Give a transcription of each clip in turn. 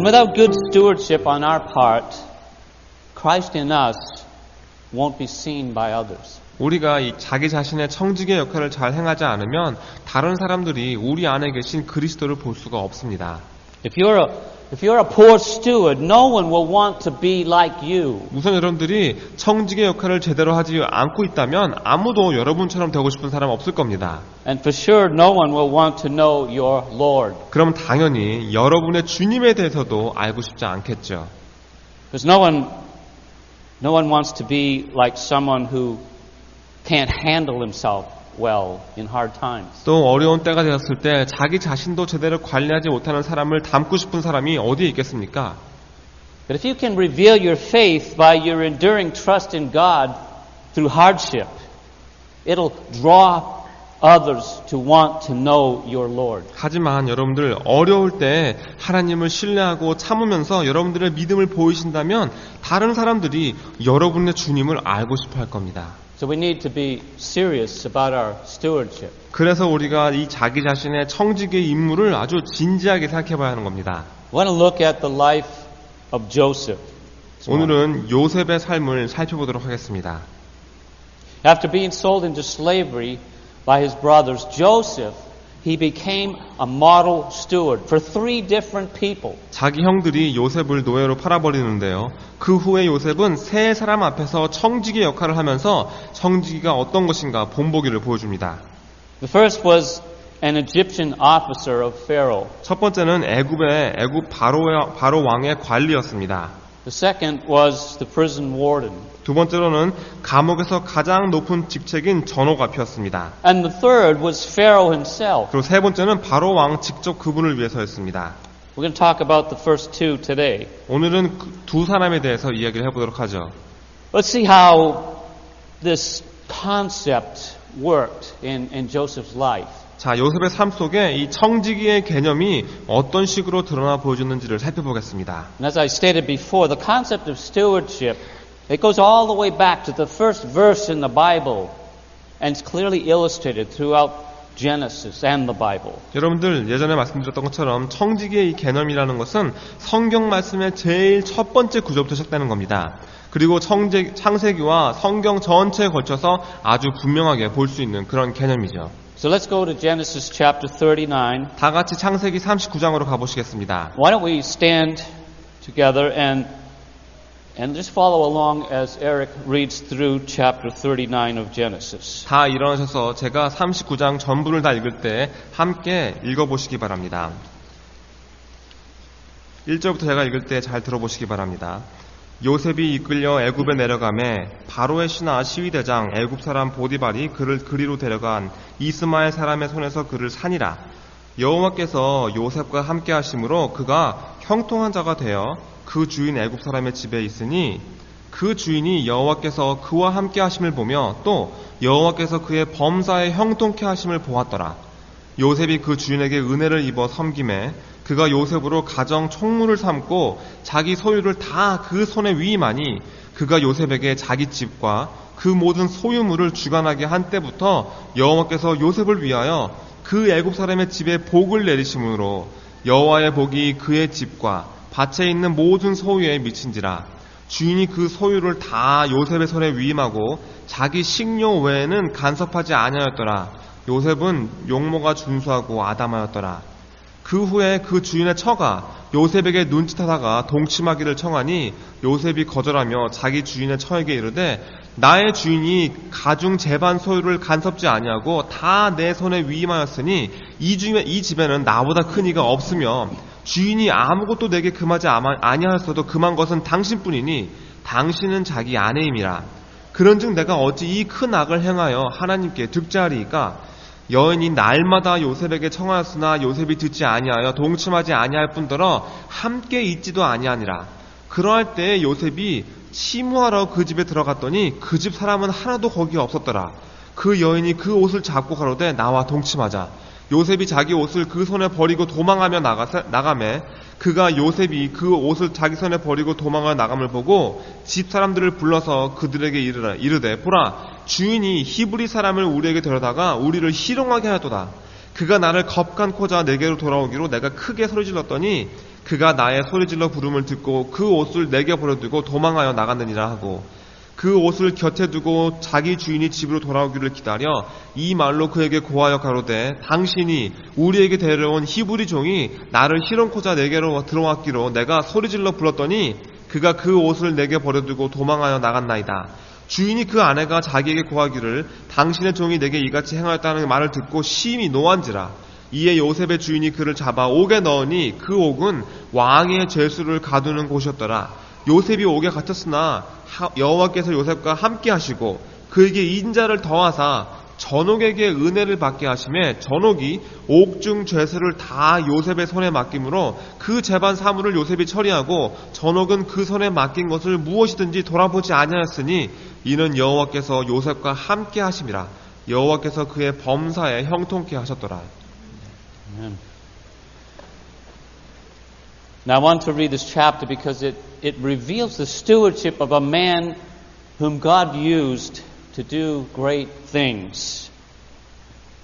And without good stewardship on our part, Christ in us won't be seen by others. 우리가 이 자기 자신의 청지기의 역할을 잘 행하지 않으면 다른 사람들이 우리 안에 계신 그리스도를 볼 수가 없습니다. If you're a poor steward, no one will want to be like you. 우선 여러분들이 청지기의 역할을 제대로 하지 않고 있다면 아무도 여러분처럼 되고 싶은 사람 없을 겁니다. And for sure, no one will want to know your Lord. 그럼 당연히 여러분의 주님에 대해서도 알고 싶지 않겠죠. Because no one wants to be like someone who can't handle himself well in hard times. 또 어려운 때가 되었을 때 자기 자신도 제대로 관리하지 못하는 사람을 닮고 싶은 사람이 어디에 있겠습니까? But if you can reveal your faith by your enduring trust in God through hardship, it'll draw others to want to know your Lord. 하지만 여러분들 어려울 때 하나님을 신뢰하고 참으면서 여러분들의 믿음을 보이신다면 다른 사람들이 여러분의 주님을 알고 싶어 할 겁니다. So we need to be serious about our stewardship. 그래서 우리가 이 자기 자신의 청지기의 임무를 아주 진지하게 생각해 봐야 하는 겁니다. I want to look at the life of Joseph. 오늘은 요셉의 삶을 살펴보도록 하겠습니다. After being sold into slavery by his brothers, Joseph, he became a model steward for 3 different people. 자기 형들이 요셉을 노예로 팔아버리는데요. 그 후에 요셉은 3 사람 앞에서 청지기 역할을 하면서 청지기가 어떤 것인가 본보기를 보여줍니다. The first was an Egyptian officer of Pharaoh. 첫 번째는 애굽 바로 왕의 관리였습니다. The second was the prison warden. 두 번째로는 감옥에서 가장 높은 직책인 전호갑이었습니다. And the third was Pharaoh himself. 그리고 세 번째는 바로 왕 직접 그분을 위해서였습니다. We're going to talk about the first 2 today. 오늘은 두 사람에 대해서 이야기를 해보도록 하죠. Let's see how this concept worked in Joseph's life. 자, 요셉의 삶 속에 이 청지기의 개념이 어떤 식으로 드러나 보여주는지를 살펴보겠습니다. And as I stated before, the concept of stewardship, it goes all the way back to the first verse in the Bible, and it's clearly illustrated throughout Genesis and the Bible. 여러분들 예전에 말씀드렸던 것처럼 청지기의 이 개념이라는 것은 성경 말씀의 제일 첫 번째 구절부터 시작되는 겁니다. 그리고 창세기와 성경 전체에 걸쳐서 아주 분명하게 볼 수 있는 그런 개념이죠. So let's go to Genesis chapter 39. 다 같이 창세기 39장으로 가보시겠습니다. Why don't we stand together and just follow along as Eric reads through chapter 39 of Genesis. 다 일어나셔서 제가 39장 전부를 다 읽을 때 함께 읽어보시기 바랍니다. 1절부터 제가 읽을 때 잘 들어보시기 바랍니다. 요셉이 이끌려 애굽에 내려가매 바로의 신하 시위대장 애굽 사람 보디발이 그를 그리로 데려간 이스마엘 사람의 손에서 그를 산이라. 여호와께서 요셉과 함께 하심으로 그가 형통한 자가 되어 그 주인 애굽 사람의 집에 있으니 그 주인이 여호와께서 그와 함께 하심을 보며 또 여호와께서 그의 범사에 형통케 하심을 보았더라. 요셉이 그 주인에게 은혜를 입어 섬김에 그가 요셉으로 가정 총무를 삼고 자기 소유를 다 그 손에 위임하니 그가 요셉에게 자기 집과 그 모든 소유물을 주관하게 한 때부터 여호와께서 요셉을 위하여 그 애굽 사람의 집에 복을 내리심으로 여호와의 복이 그의 집과 밭에 있는 모든 소유에 미친지라. 주인이 그 소유를 다 요셉의 손에 위임하고 자기 식료 외에는 간섭하지 아니하였더라. 요셉은 용모가 준수하고 아담하였더라. 그 후에 그 주인의 처가 요셉에게 눈짓하다가 동침하기를 청하니 요셉이 거절하며 자기 주인의 처에게 이르되 나의 주인이 가중 재반 소유를 간섭지 아니하고 다 내 손에 위임하였으니 이 집에는 나보다 큰 이가 없으며 주인이 아무것도 내게 금하지 아니하였어도 금한 것은 당신뿐이니 당신은 자기 아내임이라. 그런즉 내가 어찌 이 큰 악을 행하여 하나님께 득죄하리이까? 여인이 날마다 요셉에게 청하였으나 요셉이 듣지 아니하여 동침하지 아니할 뿐더러 함께 있지도 아니하니라. 그러할 때 요셉이 치무하러 그 집에 들어갔더니 그 집 사람은 하나도 거기에 없었더라. 그 여인이 그 옷을 잡고 가로되 나와 동침하자. 요셉이 자기 옷을 그 손에 버리고 도망하며 나가매 그가 요셉이 그 옷을 자기 손에 버리고 도망하여 나감을 보고 집 사람들을 불러서 그들에게 이르되 보라 주인이 히브리 사람을 우리에게 데려다가 우리를 희롱하게 하였도다. 그가 나를 겁간코자 내게로 돌아오기로 내가 크게 소리질렀더니 그가 나의 소리질러 부름을 듣고 그 옷을 내게 버려두고 도망하여 나갔느니라 하고 그 옷을 곁에 두고 자기 주인이 집으로 돌아오기를 기다려 이 말로 그에게 고하여 가로되 당신이 우리에게 데려온 히브리 종이 나를 희롱코자 내게로 들어왔기로 내가 소리질러 불렀더니 그가 그 옷을 내게 버려두고 도망하여 나갔나이다. 주인이 그 아내가 자기에게 고하기를 당신의 종이 내게 이같이 행하였다는 말을 듣고 심히 노한지라. 이에 요셉의 주인이 그를 잡아 옥에 넣으니 그 옥은 왕의 죄수를 가두는 곳이었더라. 요셉이 옥에 갇혔으나 여호와께서 요셉과 함께 하시고 그에게 인자를 더하사 전옥에게 은혜를 받게 하심에 전옥이 옥중 죄수를 다 요셉의 손에 맡김으로 그 재반 사물을 요셉이 처리하고 전옥은 그 손에 맡긴 것을 무엇이든지 돌아보지 아니하였으니 이는 여호와께서 요셉과 함께 하심이라. 여호와께서 그의 범사에 형통케 하셨더라. Amen. Now I want to read this chapter because it reveals the stewardship of a man whom God used to do great things.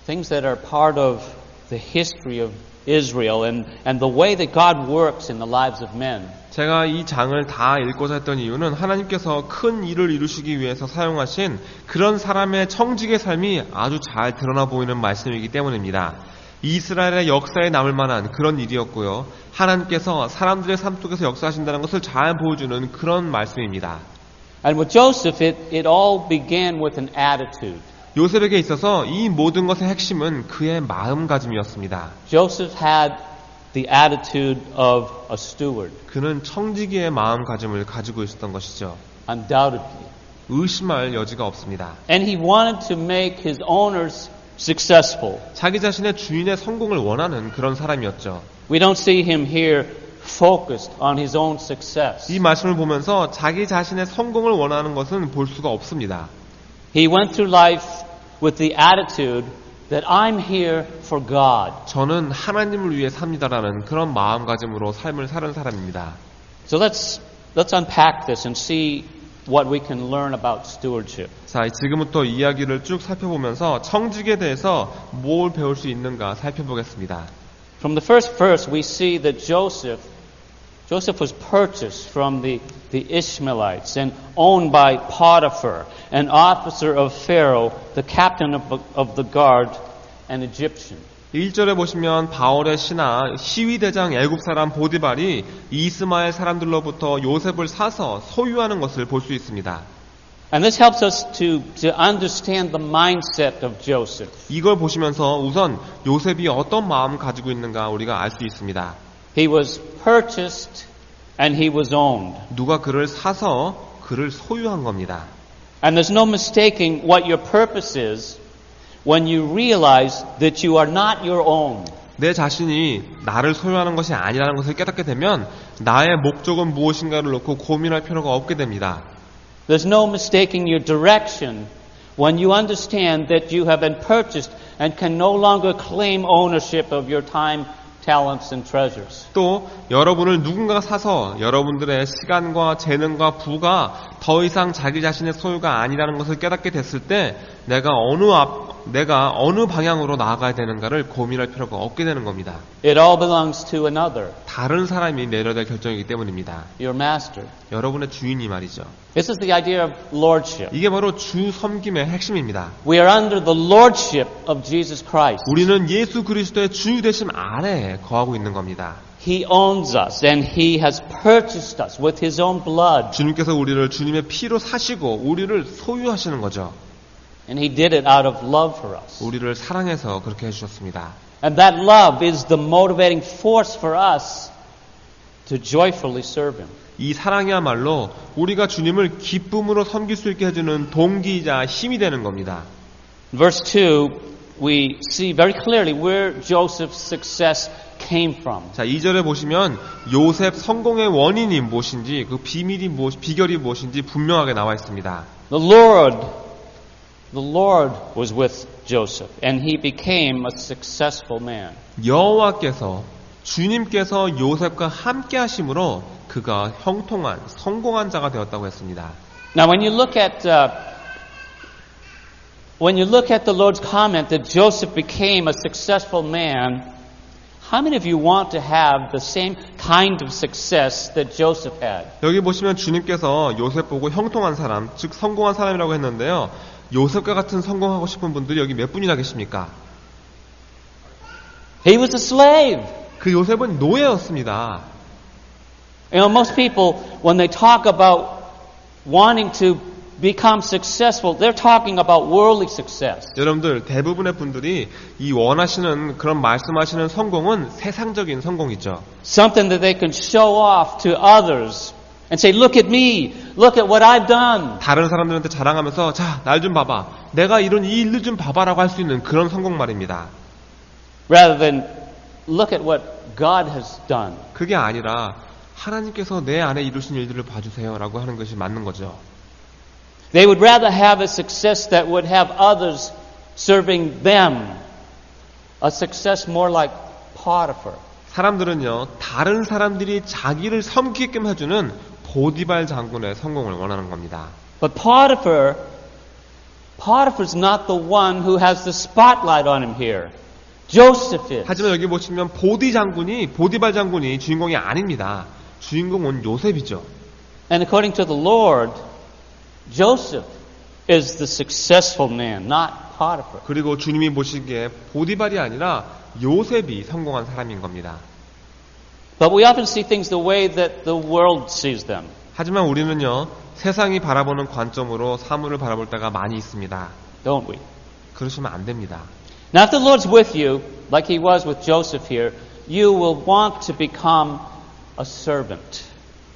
Things that are part of the history of Israel and the way that God works in the lives of men. 제가 이 장을 다 읽고자 했던 이유는 하나님께서 큰 일을 이루시기 위해서 사용하신 그런 사람의 청직의 삶이 아주 잘 드러나 보이는 말씀이기 때문입니다. 이스라엘의 역사에 남을 만한 그런 일이었고요. 하나님께서 사람들의 삶 속에서 역사하신다는 것을 잘 보여주는 그런 말씀입니다. And with Joseph, it all began with an attitude. 요셉에게 있어서 이 모든 것의 핵심은 그의 마음가짐이었습니다. Joseph had the attitude of a steward. 그는 청지기의 마음가짐을 가지고 있었던 것이죠. Undoubtedly. 의심할 여지가 없습니다. And he wanted to make his owners successful. 자기 자신의 주인의 성공을 원하는 그런 사람이었죠. We don't see him here focused on his own success. 이 말씀을 보면서 자기 자신의 성공을 원하는 것은 볼 수가 없습니다. He went through life with the attitude that I'm here for God. 저는 하나님을 위해 삽니다라는 그런 마음가짐으로 삶을 사는 사람입니다. So let's unpack this and see what we can learn about stewardship. 자, 지금부터 이야기를 쭉 살펴보면서 청직에 대해서 뭘 배울 수 있는가 살펴보겠습니다. From the first verse we see that Joseph was purchased from the Ishmaelites and owned by Potiphar, an officer of Pharaoh, the captain of the guard, an Egyptian. 1절에 보시면 바울의 신하 시위대장 애굽 사람 보디발이 이스마엘 사람들로부터 요셉을 사서 소유하는 것을 볼 수 있습니다. And this helps us to understand the mindset of Joseph. 이걸 보시면서 우선 요셉이 어떤 마음을 가지고 있는가 우리가 알 수 있습니다. He was purchased and he was owned. 누가 그를 사서 그를 소유한 겁니다. And there's no mistaking what your purpose is when you realize that you are not your own. 내 자신이 나를 소유하는 것이 아니라는 것을 깨닫게 되면 나의 목적은 무엇인가를 놓고 고민할 필요가 없게 됩니다. There's no mistaking your direction when you understand that you have been purchased and can no longer claim ownership of your time, talents, and treasures. 또 여러분을 누군가가 사서 여러분들의 시간과 재능과 부가 더 이상 자기 자신의 소유가 아니라는 것을 깨닫게 됐을 때 내가 어느 방향으로 나아가야 되는가를 고민할 필요가 없게 되는 겁니다. It all belongs to another. 다른 사람이 내려야 될 결정이기 때문입니다. Your master. 여러분의 주인이 말이죠. This is the idea of lordship. 이게 바로 주 섬김의 핵심입니다. We are under the lordship of Jesus Christ. 우리는 예수 그리스도의 주유 되심 아래에 거하고 있는 겁니다. He owns us and He has purchased us with His own blood. 주님께서 우리를 주님의 피로 사시고 우리를 소유하시는 거죠. And He did it out of love for us. 우리를 사랑해서 그렇게 해주셨습니다. And that love is the motivating force for us to joyfully serve Him. 이 사랑이야말로 우리가 주님을 기쁨으로 섬길 수 있게 해주는 동기이자 힘이 되는 겁니다. Verse 2, we see very clearly where Joseph's success came from. 자, 2절에 보시면 요셉 성공의 원인이 무엇인지 그 비결이 무엇인지 분명하게 나와 있습니다. The Lord was with Joseph and he became a successful man. 여호와께서 주님께서 요셉과 함께 하심으로 그가 형통한 성공한 자가 되었다고 했습니다. Now when you look at the Lord's comment that Joseph became a successful man, How many of you want to have the same kind of success that Joseph had? 여기 보시면 주님께서 요셉 보고 형통한 사람, 즉 성공한 사람이라고 했는데요. 요셉과 같은 성공하고 싶은 분들이 여기 몇 분이나 계십니까? He was a slave. 그 요셉은 노예였습니다. You know, most people, when they talk about wanting to become successful, they're talking about worldly success. 여러분들 대부분의 분들이 이 원하시는 그런 말씀하시는 성공은 세상적인 성공이죠. Something that they can show off to others and say, look at me, look at what I've done. 다른 사람들한테 자랑하면서 자, 날 좀 봐봐. 내가 이룬 이 일을 좀 봐봐라고 할 수 있는 그런 성공 말입니다. Rather than look at what God has done. 그게 아니라 하나님께서 내 안에 이루신 일들을 봐주세요라고 하는 것이 맞는 거죠. They would rather have a success that would have others serving them. A success more like Potiphar. 사람들은요, 다른 사람들이 자기를 섬기게끔 해주는 보디발 장군의 성공을 원하는 겁니다. But Potiphar's not the one who has the spotlight on him here. Joseph is. 하지만 여기 보시면 보디발 장군이 주인공이 아닙니다. 주인공은 요셉이죠. And according to the Lord, Joseph is the successful man, not Potiphar. 그리고 주님이 보시기에 보디발이 아니라 요셉이 성공한 사람인 겁니다. But we often see things the way that the world sees them. 하지만 우리는요, 세상이 바라보는 관점으로 사물을 바라볼 때가 많이 있습니다. Don't we? 그러시면 안 됩니다. Now if the Lord's with you, like He was with Joseph here, you will want to become a servant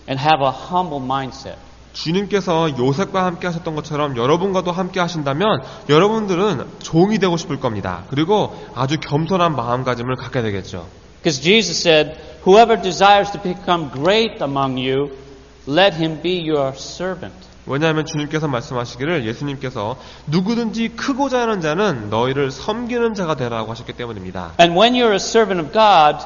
and have a humble mindset. 주님께서 요셉과 함께 하셨던 것처럼 여러분과도 함께 하신다면 여러분들은 종이 되고 싶을 겁니다. 그리고 아주 겸손한 마음가짐을 갖게 되겠죠. Because Jesus said, whoever desires to become great among you, let him be your servant. 왜냐하면 주님께서 말씀하시기를 예수님께서 누구든지 크고자 하는 자는 너희를 섬기는 자가 되라고 하셨기 때문입니다. And when you're a servant of God,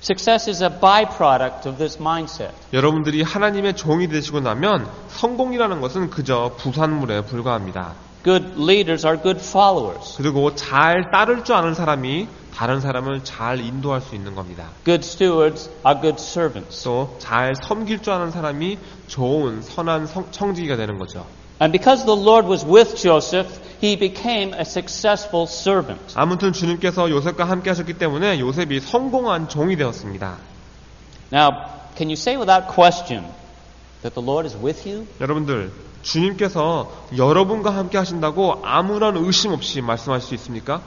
success is a byproduct of this mindset. 여러분들이 하나님의 종이 되시고 나면 성공이라는 것은 그저 부산물에 불과합니다. Good leaders are good followers. 그리고 잘 따를 줄 아는 사람이 다른 사람을 잘 인도할 수 있는 겁니다. Good stewards are good servants. 또 잘 섬길 줄 아는 사람이 좋은 선한 청지기가 되는 거죠. And because the Lord was with Joseph, he became a successful servant. 아무튼 주님께서 요셉과 함께 하셨기 때문에 요셉이 성공한 종이 되었습니다. Now, can you say without question that the Lord is with you? 여러분들, 주님께서 여러분과 함께 하신다고 아무런 의심 없이 말씀하실 수 있습니까?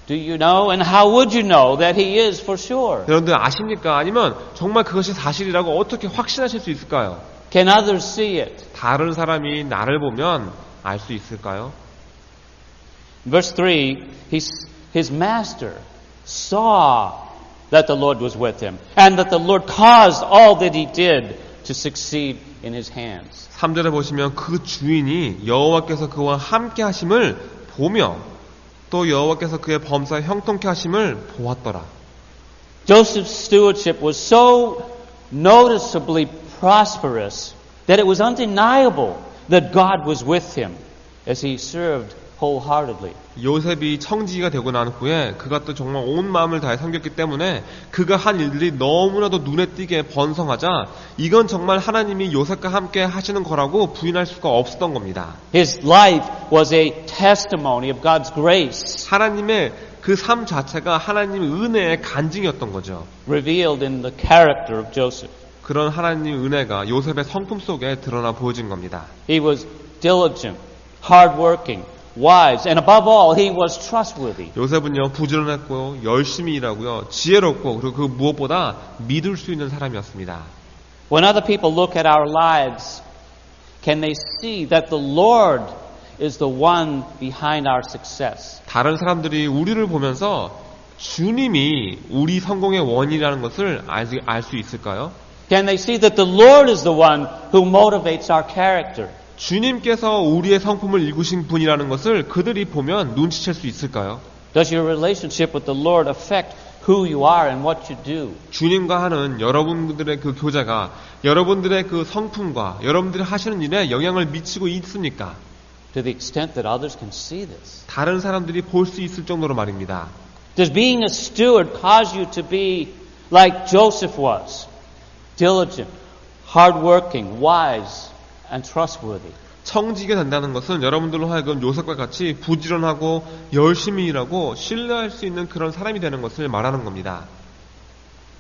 Do you know, and how would you know that he is for sure? 여러분들 아십니까? 아니면 정말 그것이 사실이라고 어떻게 확신하실 수 있을까요? Can others see it? 다른 사람이 나를 보면 알 수 있을까요? Verse 3, his master saw that the Lord was with him, and that the Lord caused all that he did to succeed in his hands. 3절에 보시면 그 주인이 여호와께서 그와 함께 하심을 보며 또 여호와께서 그의 범사에 형통케 하심을 보았더라. Joseph's stewardship was so noticeably prosperous that it was undeniable that God was with him as he served wholeheartedly. 요셉이 청지기가 되고 난 후에 그가 또 정말 온 마음을 다해 섬겼기 때문에 그가 한 일들이 너무나도 눈에 띄게 번성하자 이건 정말 하나님이 요셉과 함께 하시는 거라고 부인할 수가 없었던 겁니다. His life was a testimony of God's grace, 하나님의 그 삶 자체가 하나님의 은혜의 간증이었던 거죠. revealed in the character of Joseph. 그런 하나님의 은혜가 요셉의 성품 속에 드러나 보여진 겁니다. He was diligent, hardworking, wise, and above all, he was trustworthy. 요셉은요 부지런했고 열심히 일하고요 지혜롭고 그리고 그 무엇보다 믿을 수 있는 사람이었습니다. When other people look at our lives, can they see that the Lord is the one behind our success? 다른 사람들이 우리를 보면서 주님이 우리 성공의 원인이라는 것을 알 수 있을까요? Can they see that the Lord is the one who motivates our character? 주님께서 우리의 성품을 일구신 분이라는 것을 그들이 보면 눈치챌 수 있을까요? Does your relationship with the Lord affect who you are and what you do? 주님과 하는 여러분들의 그 교제가 여러분들의 그 성품과 여러분들이 하시는 일에 영향을 미치고 있습니까? To the extent that others can see this. 다른 사람들이 볼 수 있을 정도로 말입니다. Does being a steward cause you to be like Joseph was? Diligent, hardworking, wise, and trustworthy. 청지기가 된다는 것은 여러분들로 하여금 요셉과 같이 부지런하고 열심히 일하고 신뢰할 수 있는 그런 사람이 되는 것을 말하는 겁니다.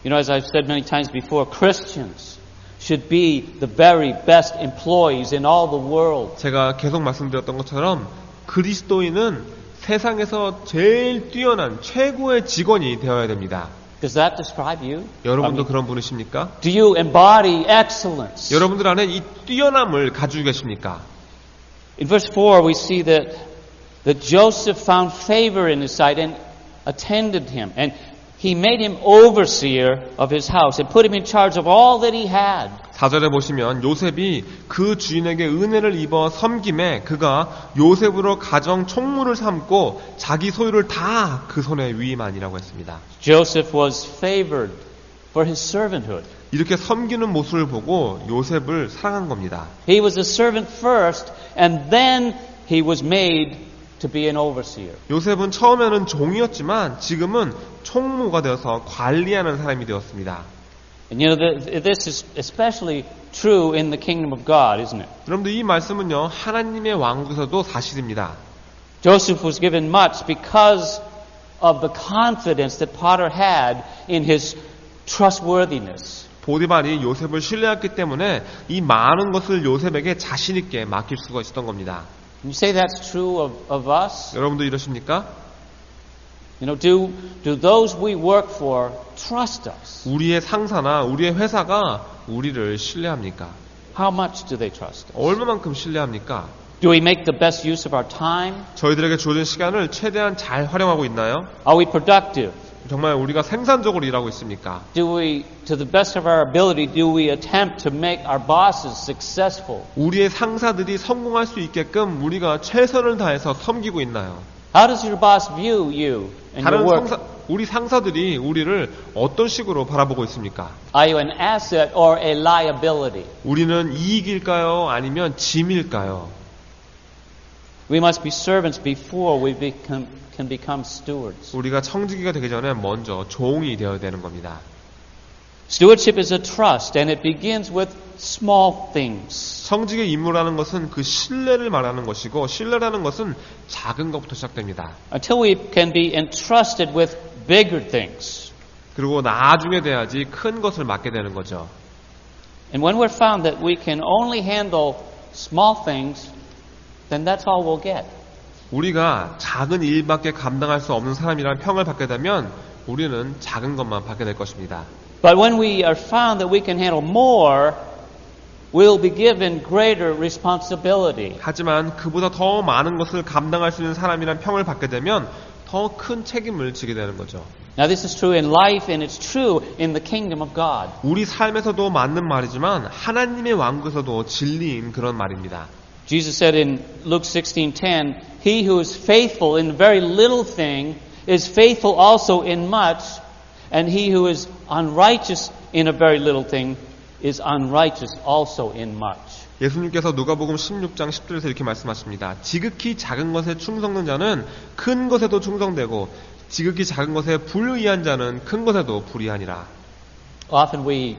You know, as I've said many times before, Christians should be the very best employees in all the world. 제가 계속 말씀드렸던 것처럼 그리스도인은 세상에서 제일 뛰어난 최고의 직원이 되어야 됩니다. Does that describe you? 여러분도 그런 분이십니까? Do you embody excellence? 여러분들 안에 이 뛰어남을 가지고 계십니까? In verse 4 we see that Joseph found favor in his sight and attended him. And he made him overseer of his house and put him in charge of all that he had. 4절에 보시면 요셉이 그 주인에게 은혜를 입어 섬김에 그가 요셉으로 가정 총무를 삼고 자기 소유를 다 그 손에 위임하니라고 했습니다. Joseph was favored for his servanthood. 이렇게 섬기는 모습을 보고 요셉을 사랑한 겁니다. He was a servant first and then he was made to be an overseer. 요셉은 처음에는 종이었지만 지금은 총무가 되어서 관리하는 사람이 되었습니다. And you know, this is especially true in the kingdom of God, isn't it? 여러분들 이 말씀은요 하나님의 왕국에서도 사실입니다. Joseph was given much because of the confidence that Potter had in his trustworthiness. 보디발이 요셉을 신뢰했기 때문에 이 많은 것을 요셉에게 자신 있게 맡길 수가 있었던 겁니다. Can you say that's true of us? 여러분도 이러십니까? You know, do those we work for trust us? 우리의 상사나 우리의 회사가 우리를 신뢰합니까? How much do they trust us? 얼마만큼 신뢰합니까? Do we make the best use of our time? 저희들에게 주어진 시간을 최대한 잘 활용하고 있나요? Are we productive? 정말 우리가 생산적으로 일하고 있습니까? Do we, to the best of our ability, do we attempt to make our bosses successful? 우리의 상사들이 성공할 수 있게끔 우리가 최선을 다해서 섬기고 있나요? How does your boss view you and your 다른 work? 우리 상사들이 우리를 어떤 식으로 바라보고 있습니까? Are you an asset or a liability? 우리는 이익일까요? 아니면 짐일까요? We must be servants before we can become stewards. 우리가 청지기가 되기 전에 먼저 종이 되어야 되는 겁니다. Stewardship is a trust, and it begins with small things. 청지기의 임무라는 것은 그 신뢰를 말하는 것이고 신뢰라는 것은 작은 것부터 시작됩니다. Until we can be entrusted with bigger things. 그리고 나중에 돼야지 큰 것을 맡게 되는 거죠. And when we're found that we can only handle small things, then that's all we'll get. 우리가 작은 일밖에 감당할 수 없는 사람이라는 평을 받게 되면 우리는 작은 것만 받게 될 것입니다. But when we are found that we can handle more, we'll be given greater responsibility. 하지만 그보다 더 많은 것을 감당할 수 있는 사람이라는 평을 받게 되면 더 큰 책임을 지게 되는 거죠. Now this is true in life and it's true in the kingdom of God. 우리 삶에서도 맞는 말이지만 하나님의 왕국에서도 진리인 그런 말입니다. Jesus said in Luke 16:10, "He who is faithful in very little thing is faithful also in much, and he who is unrighteous in a very little thing is unrighteous also in much." 예수님께서 누가복음 16장 10절에서 이렇게 말씀하십니다. 지극히 작은 것에 충성된 자는 큰 것에도 충성되고 지극히 작은 것에 불의한 자는 큰 것에도 불의하니라. Often we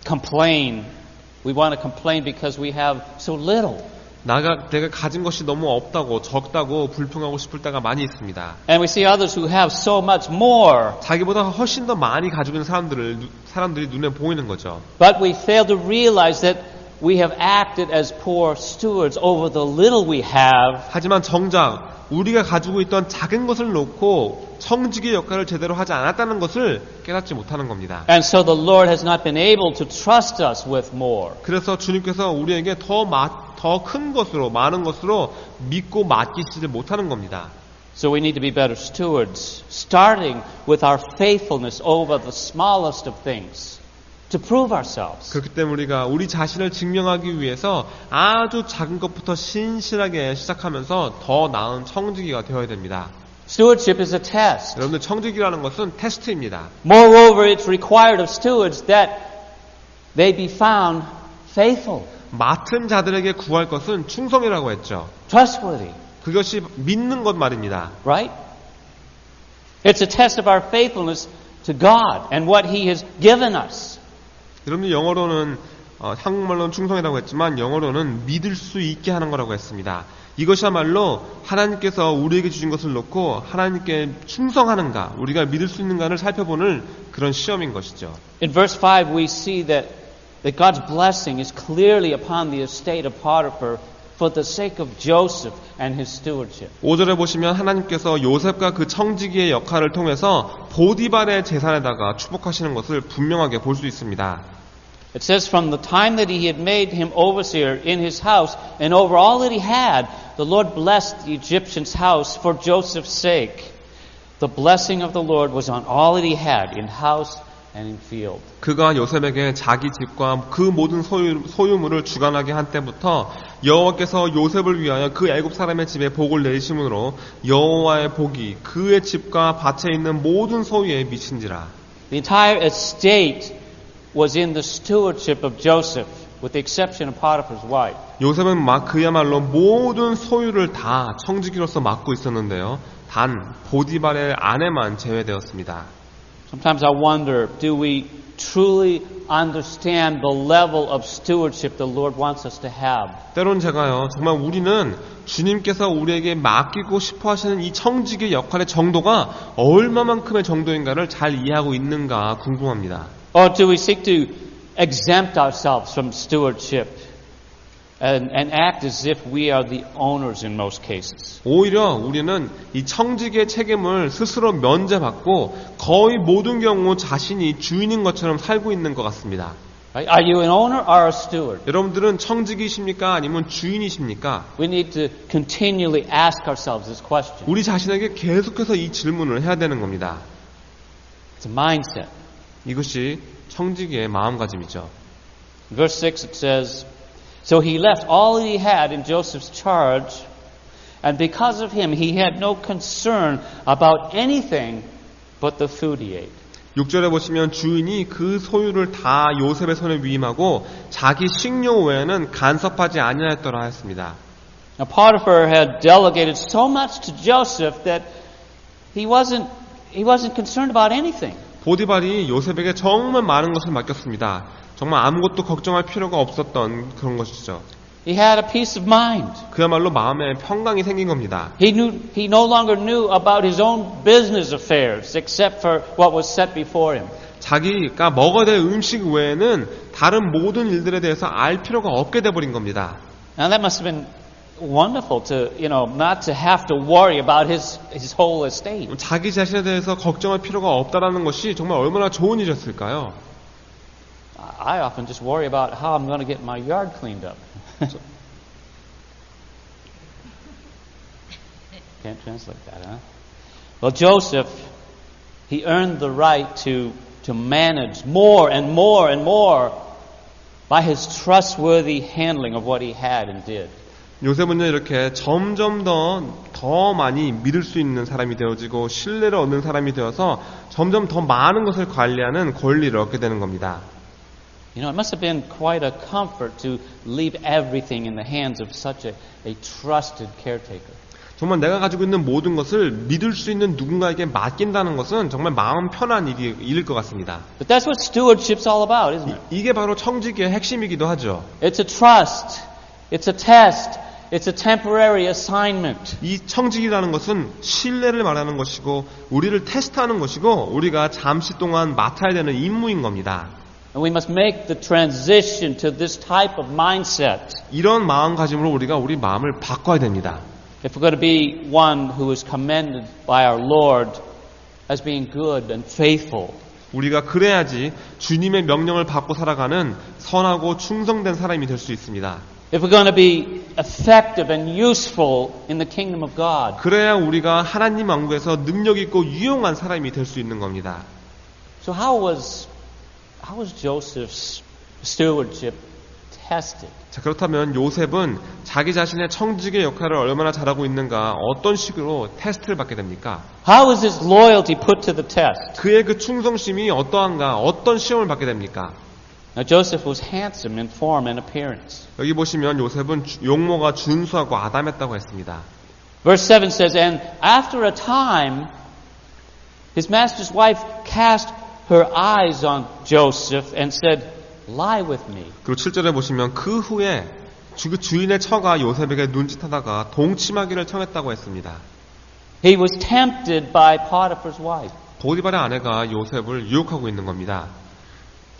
complain. We want to complain because we have so little. 내가 가진 것이 너무 없다고 적다고 불평하고 싶을 때가 많이 있습니다. And we see others who have so much more. 자기보다 훨씬 더 많이 가지고 있는 사람들이 눈에 보이는 거죠. But we fail to realize that we have acted as poor stewards over the little we have. 하지만 정작 우리가 가지고 있던 작은 것을 놓고 청지기의 역할을 제대로 하지 않았다는 것을 깨닫지 못하는 겁니다. And so the Lord has not been able to trust us with more. 그래서 주님께서 우리에게 더 큰 것으로 많은 것으로 믿고 맡기지를 못하는 겁니다. So we need to be better stewards, starting with our faithfulness over the smallest of things, to prove ourselves. 그렇기 때문에 우리가 우리 자신을 증명하기 위해서 아주 작은 것부터 신실하게 시작하면서 더 나은 청지기가 되어야 됩니다. Stewardship is a test. 여러분들 청지기라는 것은 테스트입니다. Moreover, it's required of stewards that they be found faithful, 맡은 자들에게 구할 것은 충성이라고 했죠. trustworthy, 그것이 믿는 것 말입니다. right? It's a test of our faithfulness to God and what He has given us. 여러분들 영어로는 한국말로는 충성이라고 했지만 영어로는 믿을 수 있게 하는 거라고 했습니다. 이것이야말로 하나님께서 우리에게 주신 것을 놓고 하나님께 충성하는가, 우리가 믿을 수 있는가를 살펴보는 그런 시험인 것이죠. In verse 5 we see that God's blessing is clearly upon the estate of Potiphar for the sake of Joseph and his stewardship. 5절에 보시면 하나님께서 요셉과 그 청지기의 역할을 통해서 보디발의 재산에다가 축복하시는 것을 분명하게 볼 수 있습니다. It says from the time that he had made him overseer in his house and over all that he had, the Lord blessed the Egyptian's house for Joseph's sake. The blessing of the Lord was on all that he had in house and in field. 그가 요셉에게 자기 집과 그 모든 소유물을 주관하게 한 때부터 여호와께서 요셉을 위하여 그 애굽 사람의 집에 복을 내리심으로 여호와의 복이 그의 집과 밭에 있는 모든 소유에 미친지라. The entire estate was in the stewardship of Joseph, with the exception of Potiphar's wife. 요셉은 그야말로 모든 소유를 다 청지기로서 맡고 있었는데요. 단 보디발의 아내만 제외되었습니다. Sometimes I wonder, do we truly understand the level of stewardship the Lord wants us to have? 때론 제가요, 정말 우리는 주님께서 우리에게 맡기고 싶어 하시는 이 청지기의 역할의 정도가 얼마만큼의 정도인가를 잘 이해하고 있는가 궁금합니다. Or do we seek to exempt ourselves from stewardship and act as if we are the owners in most cases? 오히려 우리는 이 청지기의 책임을 스스로 면제받고 거의 모든 경우 자신이 주인인 것처럼 살고 있는 것 같습니다. Right? Are you an owner or a steward? 여러분들은 청지기십니까? 아니면 주인이십니까? We need to continually ask ourselves this question. 우리 자신에게 계속해서 이 질문을 해야 되는 겁니다. It's a mindset. 이것이 청지기의 마음가짐이죠. Verse 6 it says, So he left all that he had in Joseph's charge, and because of him he had no concern about anything but the food he ate. 6절에 보시면 주인이 그 소유를 다 요셉의 손에 위임하고 자기 식료 외에는 간섭하지 아니하였더라 했습니다. Now Potiphar had delegated so much to Joseph that he wasn't concerned about anything. 보디발이 요셉에게 정말 많은 것을 맡겼습니다. 정말 아무것도 걱정할 필요가 없었던 그런 것이죠. He had a peace of mind. 그야말로 마음에 평강이 생긴 겁니다. He no longer knew about his own business affairs except for what was set before him. 자기가 먹어야 될 음식 외에는 다른 모든 일들에 대해서 알 필요가 없게 돼버린 겁니다. Now that must have been wonderful to, not to have to worry about his whole estate. 자기 자신에 대해서 걱정할 필요가 없다라는 것이 정말 얼마나 좋은 일이었을까요? I often just worry about how I'm going to get my yard cleaned up. Can't translate that, huh? Well, Joseph, he earned the right to manage more and more and more by his trustworthy handling of what he had and did. 요셉은요 이렇게 점점 더 많이 믿을 수 있는 사람이 되어지고 신뢰를 얻는 사람이 되어서 점점 더 많은 것을 관리하는 권리를 얻게 되는 겁니다. It must have been quite a comfort to leave everything in the hands of such a trusted caretaker. 정말 내가 가지고 있는 모든 것을 믿을 수 있는 누군가에게 맡긴다는 것은 정말 마음 편한 일일 것 같습니다. But that's what stewardship's all about, isn't it? 이게 바로 청지기의 핵심이기도 하죠. It's a trust. It's a test. It's a temporary assignment. 이 청지기라는 것은 신뢰를 말하는 것이고 우리를 테스트하는 것이고 우리가 잠시 동안 맡아야 되는 임무인 겁니다. And we must make the transition to this type of mindset. 이런 마음가짐으로 우리가 우리 마음을 바꿔야 됩니다. If we're going to be one who is commended by our Lord as being good and faithful. 우리가 그래야지 주님의 명령을 받고 살아가는 선하고 충성된 사람이 될 수 있습니다. If we're going to be effective and useful in the kingdom of God. 그래야 우리가 하나님 왕국에서 능력 있고 유용한 사람이 될 수 있는 겁니다. So how was Joseph's stewardship tested? 자, 그렇다면 요셉은 자기 자신의 청지기의 역할을 얼마나 잘하고 있는가 어떤 식으로 테스트를 받게 됩니까? How was his loyalty put to the test? 그의 그 충성심이 어떠한가 어떤 시험을 받게 됩니까? Now Joseph was handsome in form and appearance. 여기 보시면 요셉은 용모가 준수하고 아담했다고 했습니다. Verse 7 says, And after a time His master's wife cast her eyes on Joseph and said, "Lie with me." 그리고 7절에 보시면 그 후에 그 주인의 처가 요셉에게 눈짓하다가 동침하기를 청했다고 했습니다. He was tempted by Potiphar's wife. 보디발의 아내가 요셉을 유혹하고 있는 겁니다.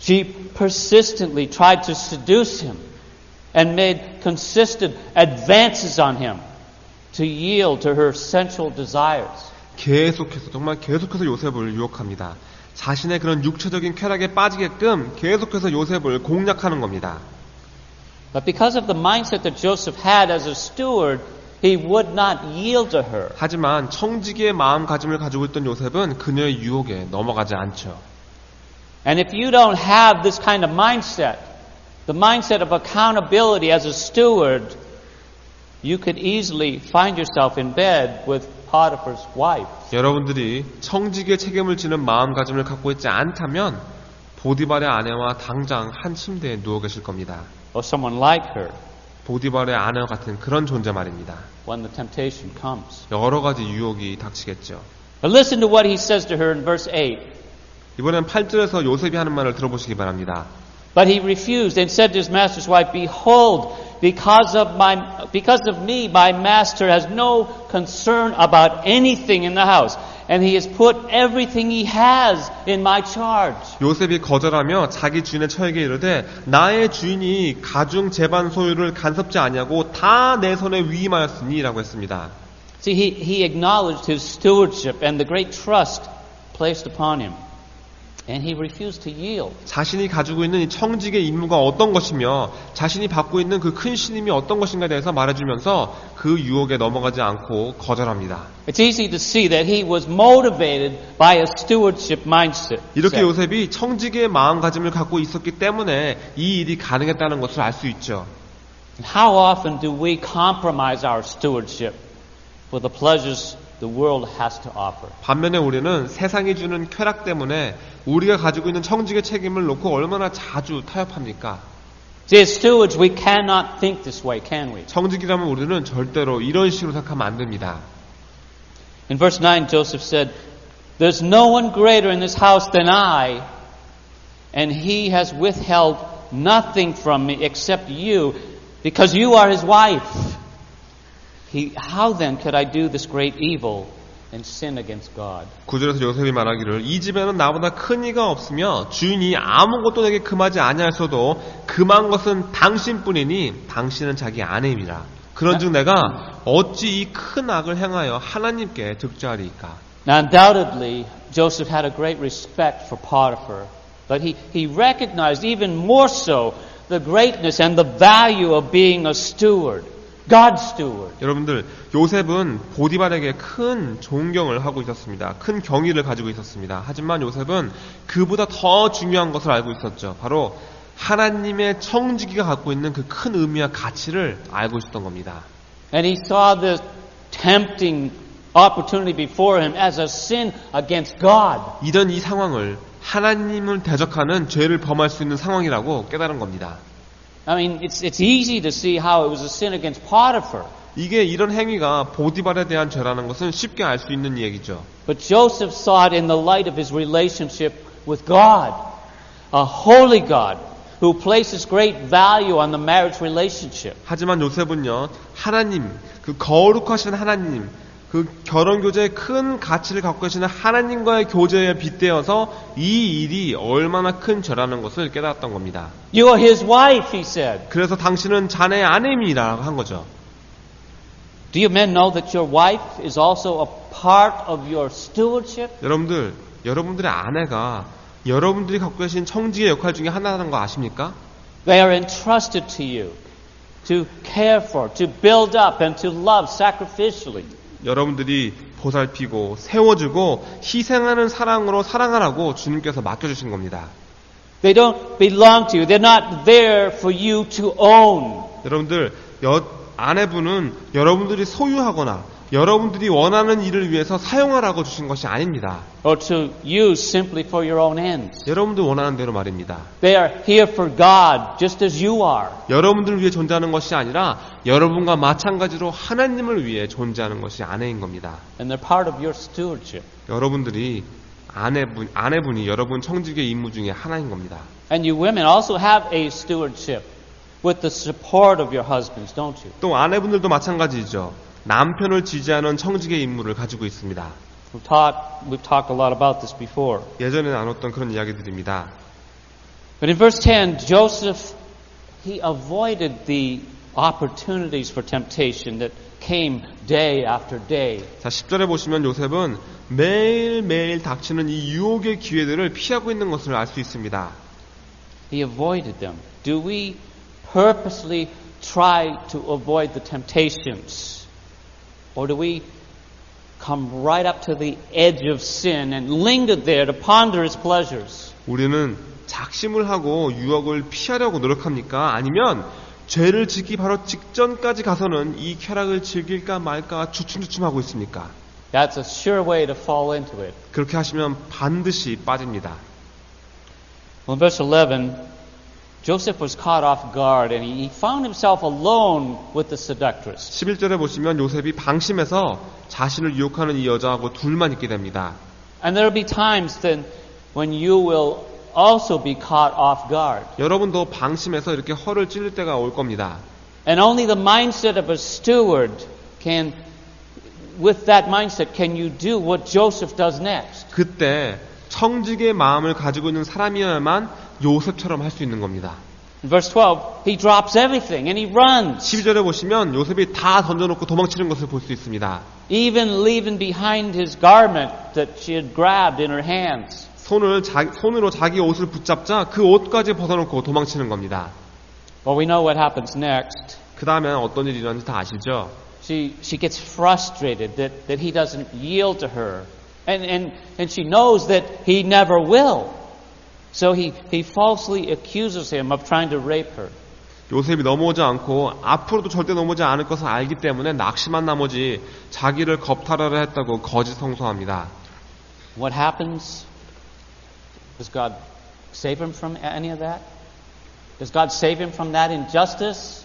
She persistently tried to seduce him and made consistent advances on him to yield to her sensual desires. 정말 계속해서 요셉을 유혹합니다. 자신의 그런 육체적인 쾌락에 빠지게끔 계속해서 요셉을 공략하는 겁니다. But because of the mindset that Joseph had as a steward, he would not yield to her. 하지만 청지기의 마음가짐을 가지고 있던 요셉은 그녀의 유혹에 넘어가지 않죠. And if you don't have this kind of mindset, the mindset of accountability as a steward, you could easily find yourself in bed with Potiphar's wife. 여러분들이 청지기의 책임을 지는 마음가짐을 갖고 있지 않다면 보디발의 아내와 당장 한 침대에 누워 계실 겁니다. Or someone like her 보디발의 아내와 같은 그런 존재 말입니다. when the temptation comes. 여러 가지 유혹이 닥치겠죠. But listen to what he says to her in verse 8. 이번엔 8절에서 요셉이 하는 말을 들어보시기 바랍니다. But he refused and said to his master's wife, "Behold, because of me, my master has no concern about anything in the house, and he has put everything he has in my charge." 요셉이 거절하며 자기 주인의 처에게 이르되 나의 주인이 가중 재반 소유를 간섭지 아니하고 다 내 손에 위임하였으니 라고 했습니다. See, he acknowledged his stewardship and the great trust placed upon him. And he refused to yield. 자신이 가지고 있는 이 청직의 임무가 어떤 것이며 자신이 받고 있는 그 큰 신임이 어떤 것인가에 대해서 말해주면서 그 유혹에 넘어가지 않고 거절합니다. It's easy to see that he was motivated by a stewardship mindset. 이렇게 요셉이 청직의 마음가짐을 갖고 있었기 때문에 이 일이 가능했다는 것을 알 수 있죠. How often do we compromise our stewardship for the pleasures the world has to offer? 반면에 우리는 세상이 주는 쾌락 때문에 우리가 가지고 있는 청직의 책임을 놓고 얼마나 자주 타협합니까? See, as stewards, we cannot think this way, can we? 청직이라면 우리는 절대로 이런 식으로 생각하면 안 됩니다. In verse 9, Joseph said, "There's no one greater in this house than I, and he has withheld nothing from me except you, because you are his wife. How then could I do this great evil and sin against God?" 9절에서 요셉이 말하기를 이 집에는 나보다 큰 이가 없으며 주인이 아무것도 내게 금하지 아니하였어도 금한 것은 당신뿐이니 당신은 자기 아내임이라. 그런즉 내가 어찌 이 큰 악을 행하여 하나님께 득죄하리이까. Now undoubtedly, Joseph had a great respect for Potiphar, but he recognized even more so the greatness and the value of being a steward. God's steward. 여러분들, 요셉은 보디발에게 큰 존경을 하고 있었습니다. 큰 경의를 가지고 있었습니다. 하지만 요셉은 그보다 더 중요한 것을 알고 있었죠. 바로 하나님의 청지기가 갖고 있는 그 큰 의미와 가치를 알고 있었던 겁니다. And he saw the tempting opportunity before him as a sin against God. 이런 이 상황을 하나님을 대적하는 죄를 범할 수 있는 상황이라고 깨달은 겁니다. I mean, it's easy to see how it was a sin against Potiphar. 이게 이런 행위가 보디발에 대한 죄라는 것은 쉽게 알 수 있는 얘기죠. But Joseph saw it in the light of his relationship with God, a holy God who places great value on the marriage relationship. 하지만 요셉은요, 하나님, 그 거룩하신 하나님, 그 결혼 교제에 큰 가치를 갖고 계시는 하나님과의 교제에 빗대어서 이 일이 얼마나 큰 죄라는 것을 깨달았던 겁니다. You are his wife, he said. 그래서 당신은 자네의 아내입니다라고 한 거죠. Do you men know that your wife is also a part of your stewardship? 여러분들의 아내가 여러분들이 갖고 계신 청지의 역할 중에 하나라는 거 아십니까? They are entrusted to you to care for, to build up, and to love sacrificially. 여러분들이 보살피고 세워주고 희생하는 사랑으로 사랑하라고 주님께서 맡겨주신 겁니다. They don't belong to you. They're not there for you to own. 여러분들, 아내분은 여러분들이 소유하거나 여러분들이 원하는 일을 위해서 사용하라고 주신 것이 아닙니다. Or to use simply for your own ends. 여러분들 원하는 대로 말입니다. They are here for God, just as you are. 여러분들을 위해 존재하는 것이 아니라 여러분과 마찬가지로 하나님을 위해 존재하는 것이 아내인 겁니다. And they're part of your stewardship. 여러분들이 아내분이 여러분 청지기의 임무 중에 하나인 겁니다. And you women also have a stewardship with the support of your husbands, don't you? 또 아내분들도 마찬가지죠. 남편을 지지하는 청지기의 임무를 가지고 있습니다. We've talked a lot about this before. 예전에 나눴던 그런 이야기들입니다. But in verse 10, Joseph, he avoided the opportunities for temptation that came day after day. 자, 10절에 보시면 요셉은 매일매일 닥치는 이 유혹의 기회들을 피하고 있는 것을 알 수 있습니다. He avoided them. Do we purposely try to avoid the temptations? Or do we come right up to the edge of sin and linger there to ponder his pleasures? 우리는 작심을 하고 유혹을 피하려고 노력합니까? 아니면 죄를 짓기 바로 직전까지 가서는 이 쾌락을 즐길까 말까 주춤주춤하고 있습니까? That's a sure way to fall into it. 그렇게 하시면 반드시 빠집니다. Well, in verse 11, Joseph was caught off guard and he found himself alone with the seductress. 11절에 보시면 요셉이 방심해서 자신을 유혹하는 이 여자하고 둘만 있게 됩니다. And there will be times then when you will also be caught off guard. 여러분도 방심해서 이렇게 허를 찔릴 때가 올 겁니다. And only the mindset of a steward can, with that mindset, can you do what Joseph does next. 그때 청직의 마음을 가지고 있는 사람이어야만 요셉처럼 할 수 있는 겁니다. In verse 12, he drops everything and he runs, 12절에 보시면 요셉이 다 던져놓고 도망치는 것을 볼 수 있습니다. even leaving behind his garment that she had grabbed in her hands. 손으로 자기 옷을 붙잡자 그 옷까지 벗어놓고 도망치는 겁니다. Well, we know what happens next. 그 다음에 어떤 일이 일어나는지 다 아시죠? She gets frustrated that he doesn't yield to her. And she knows that he never will. So he falsely accuses him of trying to rape her. 요셉이 넘어오지 않고 앞으로도 절대 넘어오지 않을 것을 알기 때문에 낙심한 나머지 자기를 겁탈하려 했다고 거짓 성소합니다. What happens? Does God save him from any of that? Does God save him from that injustice?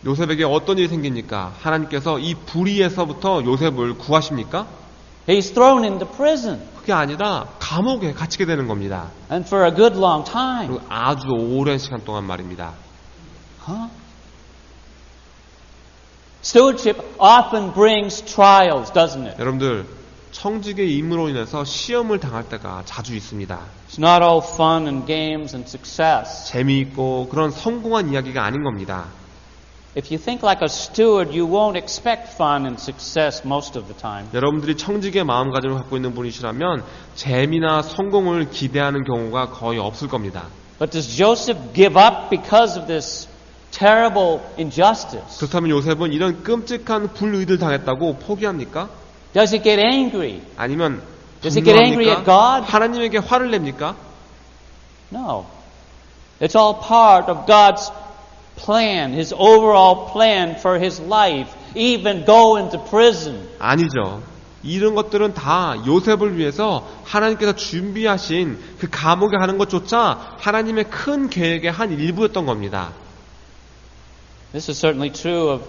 요셉에게 어떤 일이 생깁니까? 하나님께서 이 불의에서부터 요셉을 구하십니까? He's thrown into prison. 그게 아니라 감옥에 갇히게 되는 겁니다. And for a good long time. 그리고 아주 오랜 시간 동안 말입니다. Huh? Stewardship often brings trials, doesn't it? 여러분들 청직의 임무로 인해서 시험을 당할 때가 자주 있습니다. It's not all fun and games and success. 재미있고 그런 성공한 이야기가 아닌 겁니다. If you think like a steward, you won't expect fun and success most of the time. 여러분들이 청직의 마음가짐을 갖고 있는 분이시라면 재미나 성공을 기대하는 경우가 거의 없을 겁니다. But does Joseph give up because of this terrible injustice? 그렇다면 요셉은 이런 끔찍한 불의를 당했다고 포기합니까? Does he get angry? 아니면 Does he get angry at God? 하나님에게 화를 냅니까? No. It's all part of God's plan, His overall plan for his life, even go into prison. 아니죠. 이런 것들은 다 요셉을 위해서 하나님께서 준비하신 그 감옥에 가는 것조차 하나님의 큰 계획의 한 일부였던 겁니다. This is certainly true of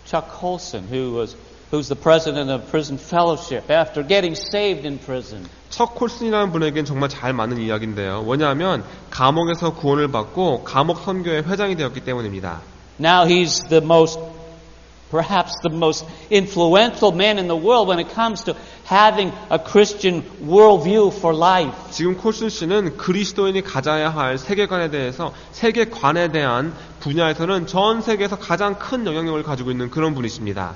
Chuck Colson, who's the president of Prison Fellowship after getting saved in prison. 척 콜슨이라는 분에겐 정말 잘 맞는 이야기인데요. 왜냐하면 감옥에서 구원을 받고 감옥 선교회 회장이 되었기 때문입니다. Now he's perhaps the most influential man in the world when it comes to having a Christian worldview for life. 지금 콜슨 씨는 그리스도인이 가져야 할 세계관에 대한 분야에서는 전 세계에서 가장 큰 영향력을 가지고 있는 그런 분이십니다.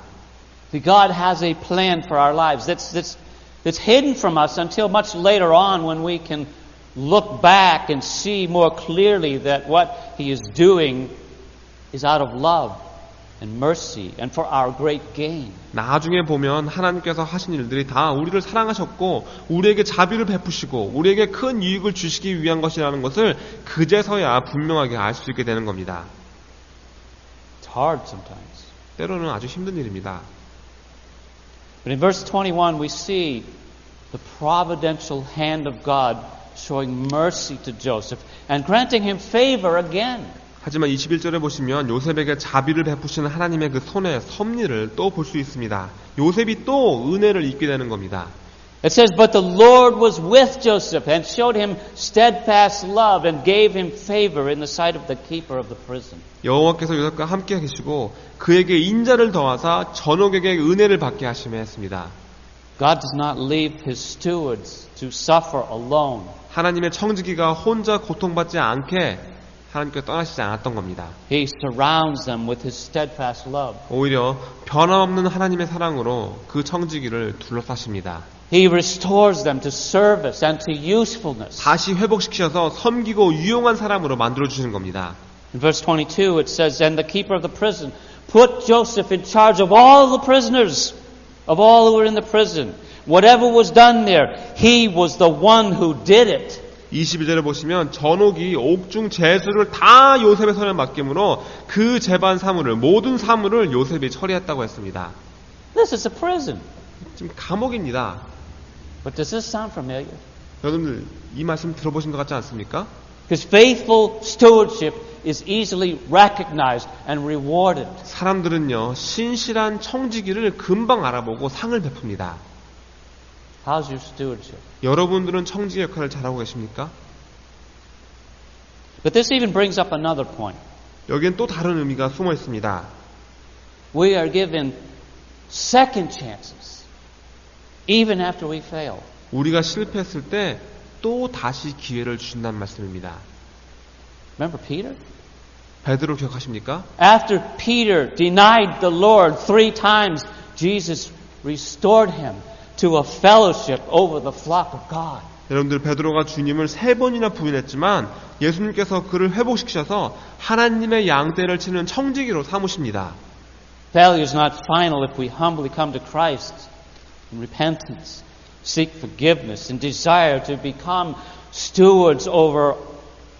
God has a plan for our lives that's hidden from us until much later on when we can look back and see more clearly that what He is doing is out of love and mercy and for our great gain. 나중에 보면 하나님께서 하신 일들이 다 우리를 사랑하셨고 우리에게 자비를 베푸시고 우리에게 큰 유익을 주시기 위한 것이라는 것을 그제서야 분명하게 알 수 있게 되는 겁니다. It's hard sometimes. 때로는 아주 힘든 일입니다. But in verse 21 we see the providential hand of God showing mercy to Joseph and granting him favor again. 하지만 21절에 보시면 요셉에게 자비를 베푸시는 하나님의 그 손의 섭리를 또 볼 수 있습니다. 요셉이 또 은혜를 입게 되는 겁니다. It says, but the Lord was with Joseph and showed him steadfast love and gave him favor in the sight of the keeper of the prison. 여호와께서 요셉과 함께 계시고 그에게 인자를 더하사 전옥에게 은혜를 받게 하시며 했습니다. God does not leave his stewards to suffer alone. 하나님의 청지기가 혼자 고통받지 않게 하나님께서 떠나시지 않았던 겁니다. He surrounds them with his steadfast love. 오히려 변함없는 하나님의 사랑으로 그 청지기를 둘러싸십니다. He restores them to service and to usefulness. 다시 회복시켜서 섬기고 유용한 사람으로 만들어주시는 겁니다. In verse 22 it says, and the keeper of the prison put Joseph in charge of all the prisoners, of all who were in the prison. Whatever was done there, he was the one who did it. 21절을 보시면 전옥이 옥중 제수를 다 요셉의 손에 맡김으로 그 재반 사물을 모든 사물을 요셉이 처리했다고 했습니다. This is a prison. 지금 감옥입니다. But does this sound familiar? 여러분들 이 말씀 들어보신 것 같지 않습니까? His faithful stewardship is easily recognized and rewarded. 사람들은요 신실한 청지기를 금방 알아보고 상을 베풉니다. How's your stewardship? 여러분들은 청지기 역할을 잘하고 계십니까? But this even brings up another point. 여기엔 또 다른 의미가 숨어 있습니다. We are given second chances, even after we fail. 우리가 실패했을 때 또 다시 기회를 주신다는 말씀입니다. Remember Peter? 베드로 기억하십니까? After Peter denied the Lord 3 times, Jesus restored him to a fellowship over the flock of God. 여러분들 베드로가 주님을 3번이나 부인했지만 예수님께서 그를 회복시키셔서 하나님의 양떼를 치는 청지기로 삼으십니다. Failure is not final if we humbly come to Christ in repentance, seek forgiveness, and desire to become stewards over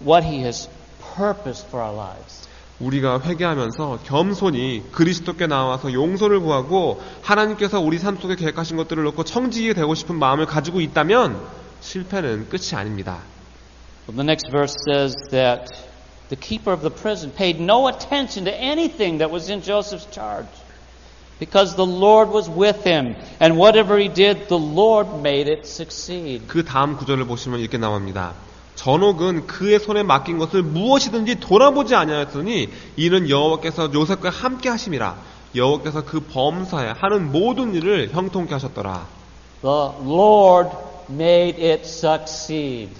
what He has purposed for our lives. 우리가 회개하면서 겸손히 그리스도께 나와서 용서를 구하고 하나님께서 우리 삶 속에 계획하신 것들을 놓고 청지기가 되고 싶은 마음을 가지고 있다면 실패는 끝이 아닙니다. Well, the next verse says that the keeper of the prison paid no attention to anything that was in Joseph's charge because the Lord was with him and whatever he did, the Lord made it succeed. 그 다음 구절을 보시면 이렇게 나옵니다. 전옥은 그의 손에 맡긴 것을 무엇이든지 돌아보지 아니하였으니 이는 여호와께서 요셉과 함께 하심이라. 여호와께서 그 범사에 하는 모든 일을 형통케 하셨더라. The Lord made it succeed.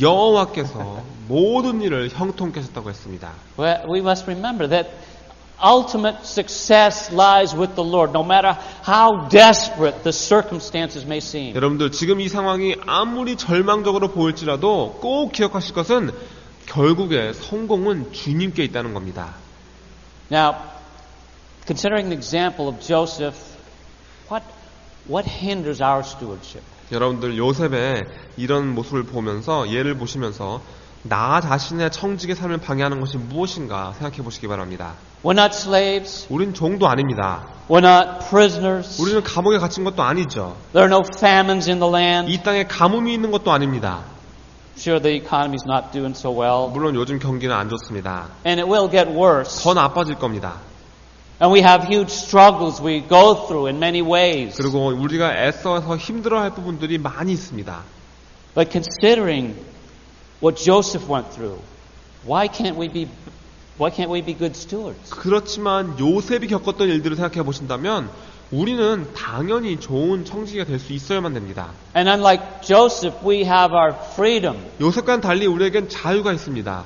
여호와께서 모든 일을 형통케 하셨다고 했습니다. We must remember that ultimate success lies with the Lord, no matter how desperate the circumstances may seem. 여러분들 지금 이 상황이 아무리 절망적으로 보일지라도 꼭 기억하실 것은 결국에 성공은 주님께 있다는 겁니다. Now, considering the example of Joseph, what hinders our stewardship? 여러분들 요셉의 이런 모습을 보면서 예를 보시면서 나 자신의 청직의 삶을 방해하는 것이 무엇인가 생각해 보시기 바랍니다. We're not slaves. 우린 종도 아닙니다. We're not prisoners. 우리는 감옥에 갇힌 것도 아니죠. There are no famines in the land. 이 땅에 가뭄이 있는 것도 아닙니다. Sure, the economy is not doing so well. 물론 요즘 경기는 안 좋습니다. And it will get worse. 더 나빠질 겁니다. And we have huge struggles we go through in many ways. 그리고 우리가 애써서 힘들어할 부분들이 많이 있습니다. But considering what Joseph went through, why can't we be good stewards? 그렇지만 요셉이 겪었던 일들을 생각해 보신다면 우리는 당연히 좋은 청지기가 될 수 있어야만 됩니다. And unlike Joseph, we have our freedom. 요셉과는 달리 우리에겐 자유가 있습니다.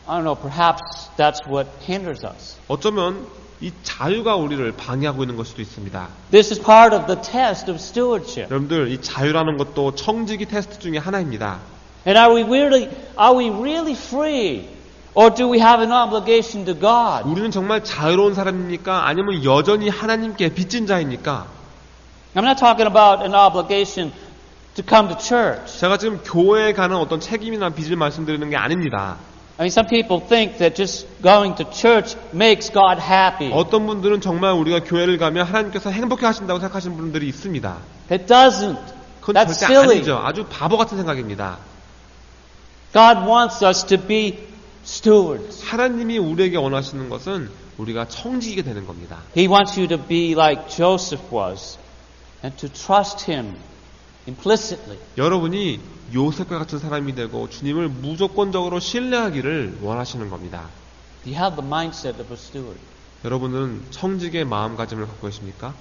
I don't know, perhaps that's what hinders us. 어쩌면 이 자유가 우리를 방해하고 있는 걸 수도 있습니다. This is part of the test of stewardship. 여러분들 이 자유라는 것도 청지기 테스트 중에 하나입니다. And are we really free? Or do we have an obligation to God? 우리는 정말 자유로운 사람입니까? 아니면 여전히 하나님께 빚진 자입니까? I'm not talking about an obligation to come to church. 제가 지금 교회에 가는 어떤 책임이나 빚을 말씀드리는 게 아닙니다. I mean, some people think that just going to church makes God happy. 어떤 분들은 정말 우리가 교회를 가면 하나님께서 행복해 하신다고 생각하시는 분들이 있습니다. It doesn't. 그건 That's 절대 silly. 아니죠. 아주 바보 같은 생각입니다. God wants us to be stewards. 하나님이 우리에게 원하시는 것은 우리가 청지기게 되는 겁니다. He wants you to be like Joseph was and to trust Him implicitly. 여러분이 요셉과 같은 사람이 되고 주님을 무조건적으로 신뢰하기를 원하시는 겁니다. Do you have the mindset of a steward? 여러분은 청직의 마음가짐을 갖고 계십니까?